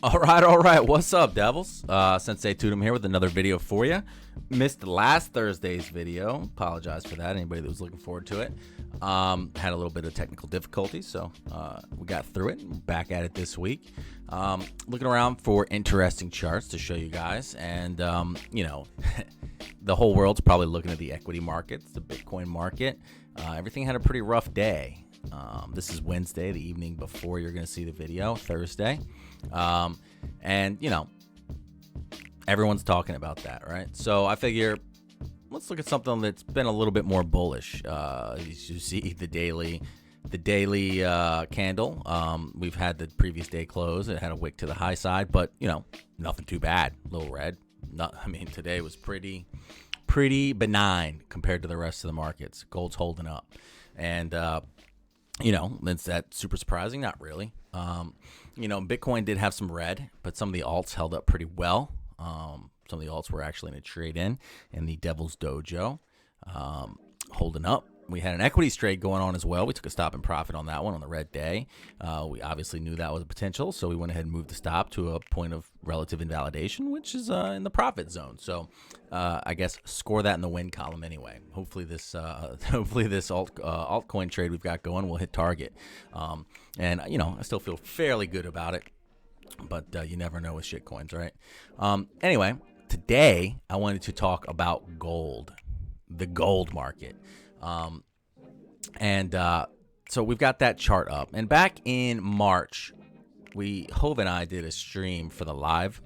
All right. What's up, devils? Sensei Tutum here with another video for you. Missed last Thursday's video. Apologize for that. Anybody that was looking forward to it. Had a little bit of technical difficulties, so we got through it. We're back at it this week. Looking around for interesting charts to show you guys, and the whole world's probably looking at the equity markets, the Bitcoin market. Everything had a pretty rough day. This is Wednesday, the evening before you're going to see the video, Thursday. And, everyone's talking about that, right? So I figure let's look at something that's been a little bit more bullish. You see the daily candle. We've had the previous day close. It had a wick to the high side, but, nothing too bad. A little red. Today was pretty benign compared to the rest of the markets. Gold's holding up. And, is that super surprising? Not really. Bitcoin did have some red, but some of the alts held up pretty well. Some of the alts were actually in a trade in the Devil's Dojo, holding up. We had an equities trade going on as well. We took a stop and profit on that one on the red day. We obviously knew that was a potential, so we went ahead and moved the stop to a point of relative invalidation, which is in the profit zone. So I guess score that in the win column anyway. Hopefully this altcoin trade we've got going will hit target. And I still feel fairly good about it, but you never know with shitcoins, right? Anyway, today I wanted to talk about gold, the gold market. So we've got that chart up, and back in March, Hove and I did a stream for a live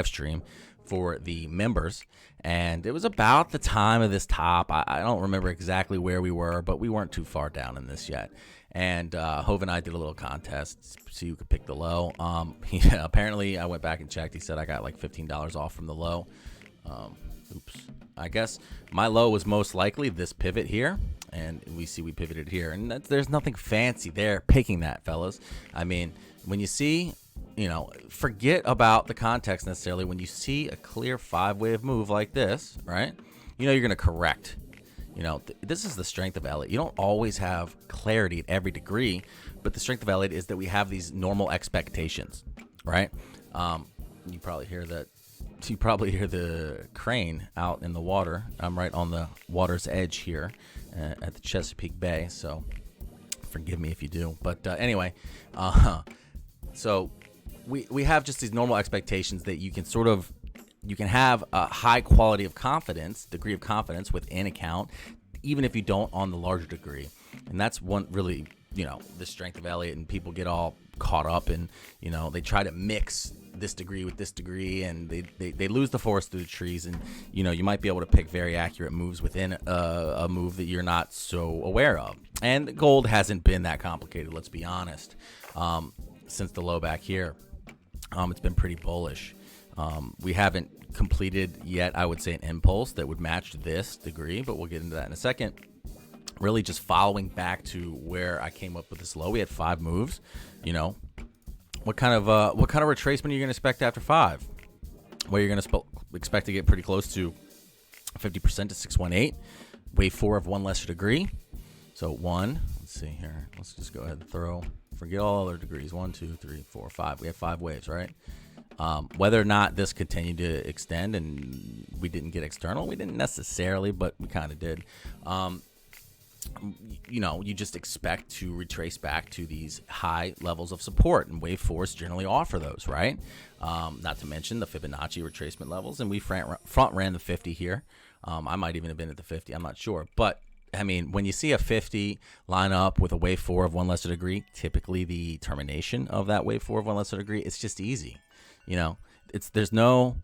stream for the members, and it was about the time of this top. I don't remember exactly where we were, but we weren't too far down in this yet. And Hove and I did a little contest so you could pick the low. Apparently I went back and checked. He said I got like $15 off from the low. Oops. I guess my low was most likely this pivot here, and we pivoted here, and there's nothing fancy there picking that, fellas. When you see, forget about the context necessarily. When you see a clear 5-wave move like this, right, you're going to correct. This is the strength of Elliott. You don't always have clarity at every degree, but the strength of Elliott is that we have these normal expectations, right? You probably hear that. You probably hear the crane out in the water. I'm right on the water's edge here at the Chesapeake Bay, so forgive me if you do. But anyway, so we have just these normal expectations that you can have a high quality of confidence, degree of confidence within account, even if you don't on the larger degree. And that's one really, the strength of Elliott, and people get all caught up and, they try to mix this degree with this degree, and they lose the forest through the trees, and you might be able to pick very accurate moves within a move that you're not so aware of. And gold hasn't been that complicated, let's be honest. Since the low back here, it's been pretty bullish. We haven't completed yet, I would say, an impulse that would match this degree, but we'll get into that in a second. Really just following back to where I came up with this low. We had 5 moves. What kind of retracement are you going to expect after 5? Well, you're going to expect to get pretty close to 50% to 618. Wave 4 of 1 lesser degree. So 1. Let's see here. Let's just go ahead and forget all other degrees. 1, 2, 3, 4, 5. We have 5 waves, right? Whether or not this continued to extend and we didn't get external, we didn't necessarily, but we kind of did. You just expect to retrace back to these high levels of support, and wave 4s generally offer those, right? Not to mention the Fibonacci retracement levels, and we front ran the 50 here. I might even have been at the 50, I'm not sure. But when you see a 50 line up with a wave 4 of 1 lesser degree, typically the termination of that wave 4 of 1 lesser degree, it's just easy. There's no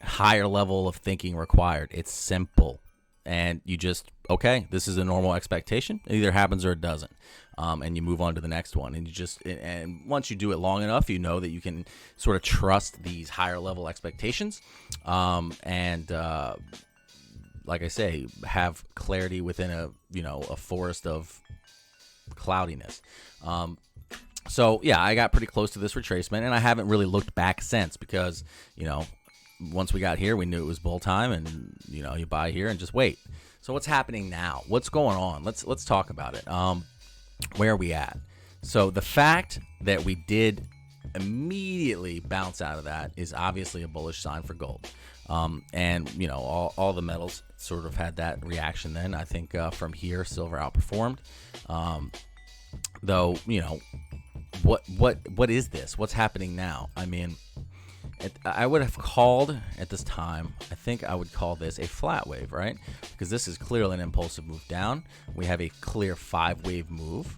higher level of thinking required. It's simple. And you just, okay, this is a normal expectation. It either happens or it doesn't. And you move on to the next one. And once you do it long enough, you know that you can sort of trust these higher level expectations. Like I say, have clarity within a forest of cloudiness. So yeah, I got pretty close to this retracement, and I haven't really looked back since because, once we got here, we knew it was bull time, and you buy here and just wait. So what's happening now? What's going on? Let's talk about it. Where are we at? So the fact that we did immediately bounce out of that is obviously a bullish sign for gold. And you know, all the metals sort of had that reaction then. I think from here, silver outperformed. Though, you know, what is this? What's happening now? I mean, I would have called at this time, I think I would call this a flat wave, right? Because this is clearly an impulsive move down. We have a clear 5-wave move.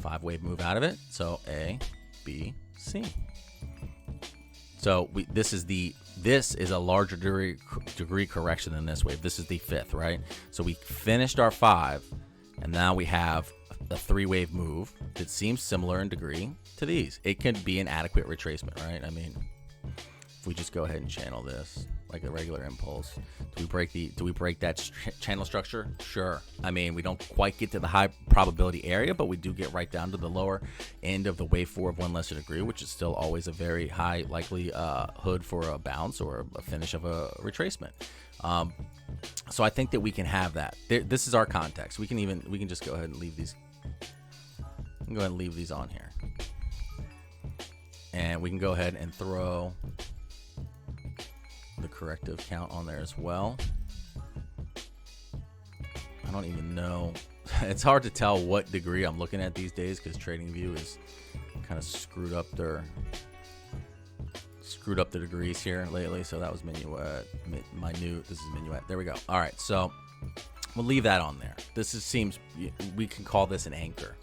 5-wave move out of it. So A, B, C. So this is a larger degree correction than this wave. This is the 5th, right? So we finished our 5, and now we have a 3-wave move that seems similar in degree to these. It can be an adequate retracement, right? I mean, if we just go ahead and channel this like a regular impulse, do we break that channel structure? Sure. I mean, we don't quite get to the high probability area, but we do get right down to the lower end of the wave 4 of 1 lesser degree, which is still always a very high likelihood for a bounce or a finish of a retracement. So I think that we can have that. This is our context. We can just go ahead and leave these. Go ahead and leave these on here, and we can go ahead and throw the corrective count on there as well. I don't even know. It's hard to tell what degree I'm looking at these days because TradingView is kind of screwed up the degrees here lately. So that was minuet, minute. This is minuet. There we go. All right, so we'll leave that on there. Seems we can call this an anchor.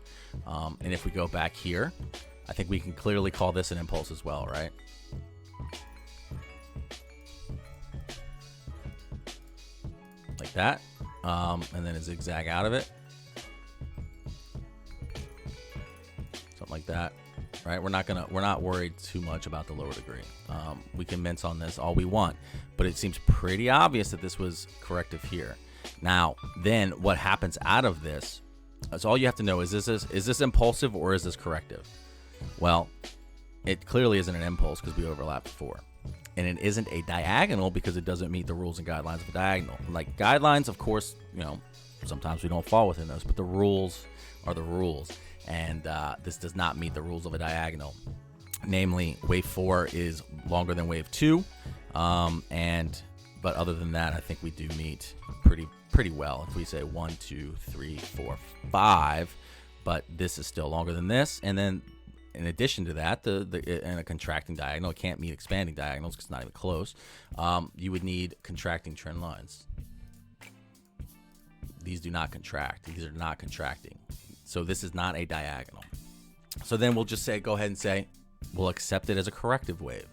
And if we go back here, I think we can clearly call this an impulse as well, right? Like that. And then a zigzag out of it. Something like that, right? We're not worried too much about the lower degree. We can mince on this all we want, but it seems pretty obvious that this was corrective here. Now, then what happens out of this? So all you have to know is this impulsive or is this corrective? Well, it clearly isn't an impulse because we overlapped before. And it isn't a diagonal because it doesn't meet the rules and guidelines of a diagonal. Like guidelines, of course, you know, sometimes we don't fall within those, but the rules are the rules. And this does not meet the rules of a diagonal. Namely, wave 4 is longer than wave 2. But other than that, I think we do meet pretty well. If we say 1, 2, 3, 4, 5, but this is still longer than this. And then in addition to that, in a contracting diagonal, it can't meet expanding diagonals because it's not even close. You would need contracting trend lines. These do not contract. These are not contracting. So this is not a diagonal. So then we'll just go ahead and say, we'll accept it as a corrective wave.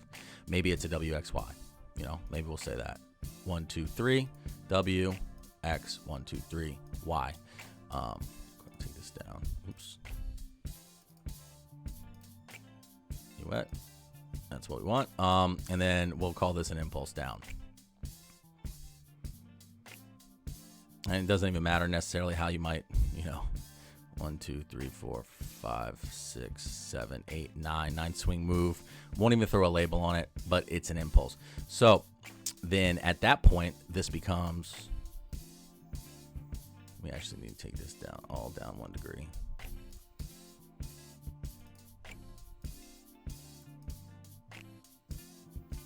Maybe it's a WXY. You know, maybe we'll say that. 1, 2, 3, W, X, 1, 2, 3, Y. Go take this down. Oops. You wet? That's what we want. And then we'll call this an impulse down. And it doesn't even matter necessarily how you might, you know, 1, 2, 3, 4, 5, 6, 7, 8, 9. 9 swing move. Won't even throw a label on it, but it's an impulse. So then at that point, this becomes, we actually need to take this down, all down 1 degree.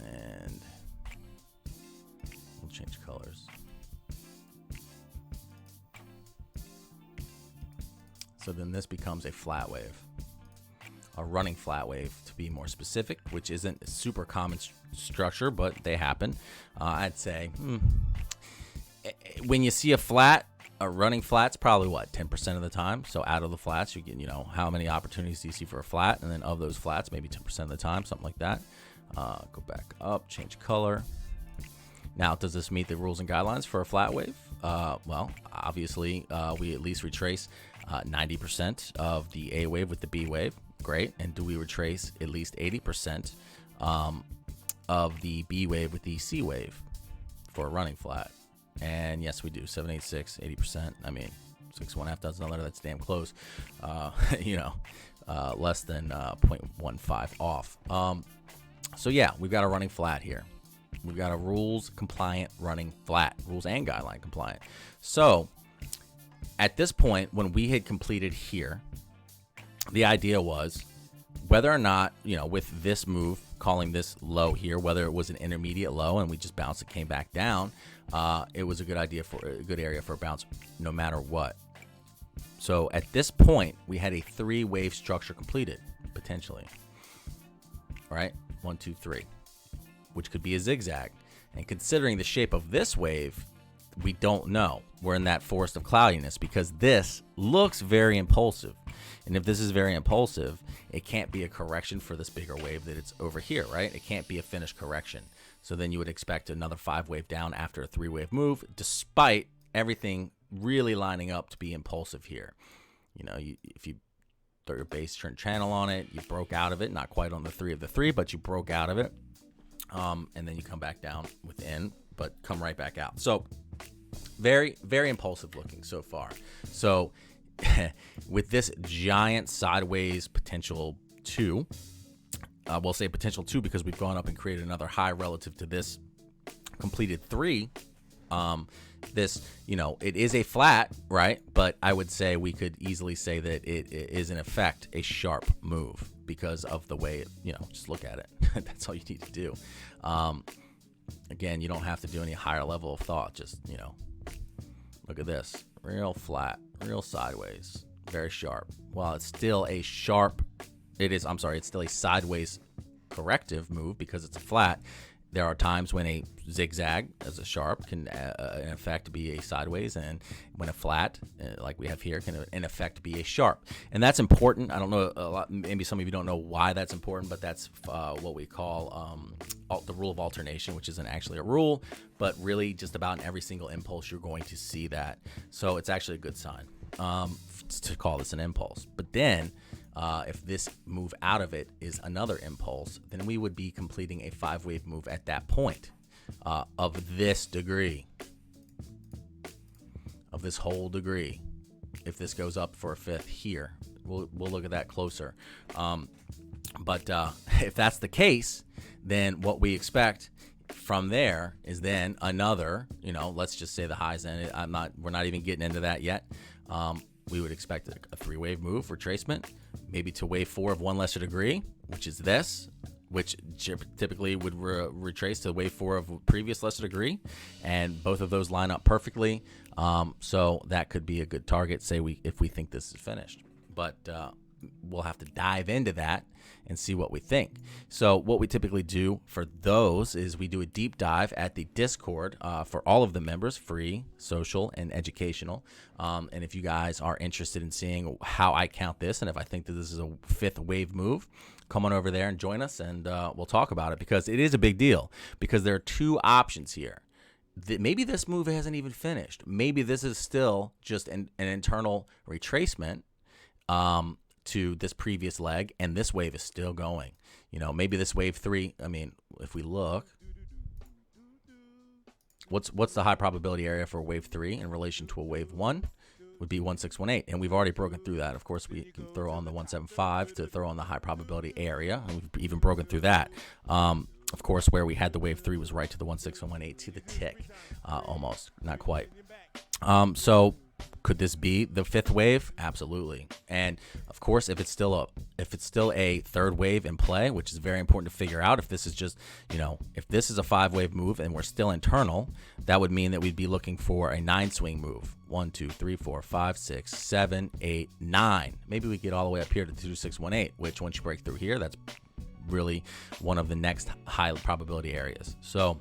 And we'll change colors. So then this becomes a flat wave, a running flat wave to be more specific, which isn't a super common structure, but they happen. I'd say when you see a running flat's probably what, 10% of the time. So out of the flats, you get, you know, how many opportunities do you see for a flat? And then of those flats, maybe 10% of the time, something like that. Go back up, change color. Now, does this meet the rules and guidelines for a flat wave? Well, obviously, we at least retrace 90% of the A wave with the B wave. Great. And do we retrace at least 80% of the B wave with the C wave for a running flat? And yes, we do. 786, 80%. I mean, 6 1/2 dozen another. That's damn close. You know, less than 0.15 off. So yeah, we've got a running flat here. We've got a rules compliant running flat, rules and guideline compliant. So at this point, when we had completed here, the idea was whether or not, you know, with this move, calling this low here, whether it was an intermediate low and we just bounced and came back down, it was a good idea for a good area for a bounce no matter what. So at this point, we had a 3-wave structure completed, potentially. All right, 1, 2, 3, which could be a zigzag. And considering the shape of this wave, we don't know. We're in that forest of cloudiness because this looks very impulsive. And if this is very impulsive, it can't be a correction for this bigger wave that it's over here, right? It can't be a finished correction. So then you would expect another 5-wave down after a 3-wave move, despite everything really lining up to be impulsive here. You know, if you throw your base turn channel on it, you broke out of it, not quite on the 3 of the 3, but you broke out of it. And then you come back down within, but come right back out. So very, very impulsive looking so far. So with this giant sideways potential 2, we'll say potential 2 because we've gone up and created another high relative to this completed 3. This, you know, it is a flat, right? But I would say we could easily say that it is in effect a sharp move because of the way, you know, just look at it. That's all you need to do. Again, you don't have to do any higher level of thought. Just, you know, look at this. Real flat, real sideways, very sharp. While it's still a sharp, it's still a sideways corrective move because it's a flat. There are times when a zigzag as a sharp can in effect be a sideways, and when a flat like we have here can in effect be a sharp. And that's important. I don't know a lot, maybe some of you don't know why that's important, but that's what we call the rule of alternation, which isn't actually a rule, but really just about in every single impulse you're going to see that. So it's actually a good sign to call this an impulse. But then if this move out of it is another impulse, then we would be completing a 5-wave move at that point of this degree, of this whole degree. If this goes up for a 5th here, we'll look at that closer. But if that's the case, then what we expect from there is then another, you know, let's just say the highs end. We're not even getting into that yet. We would expect a 3-wave move retracement, maybe to wave 4 of 1 lesser degree, which is this, which typically would retrace to wave 4 of previous lesser degree, and both of those line up perfectly. So that could be a good target, if we think this is finished. But we'll have to dive into that and see what we think. So what we typically do for those is we do a deep dive at the Discord for all of the members, free, social, and educational. And if you guys are interested in seeing how I count this and if I think that this is a 5th wave move, come on over there and join us, and we'll talk about it, because it is a big deal, because there are 2 options here. Maybe this move hasn't even finished. Maybe this is still just an internal retracement to this previous leg, and this wave is still going. You know, maybe this wave 3, I mean, if we look, what's the high probability area for wave 3 in relation to a wave 1? Would be 1618, and we've already broken through that. Of course, we can throw on the 175 to throw on the high probability area, and we've even broken through that. Of course, where we had the wave 3 was right to the 16118 to the tick, almost, not quite. So could this be the 5th wave? Absolutely. And of course, if it's still a 3rd wave in play, which is very important to figure out, if this is just, you know, if this is a 5-wave move and we're still internal, that would mean that we'd be looking for a 9-swing move. 1, 2, 3, 4, 5, 6, 7, 8, 9. Maybe we get all the way up here to 2618, which once you break through here, that's really one of the next high probability areas. So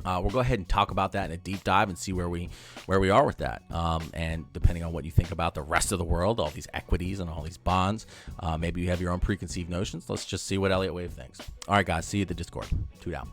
we'll go ahead and talk about that in a deep dive and see where we are with that. And depending on what you think about the rest of the world, all these equities and all these bonds, maybe you have your own preconceived notions. Let's just see what Elliott Wave thinks. All right, guys, see you at the Discord. Toot out.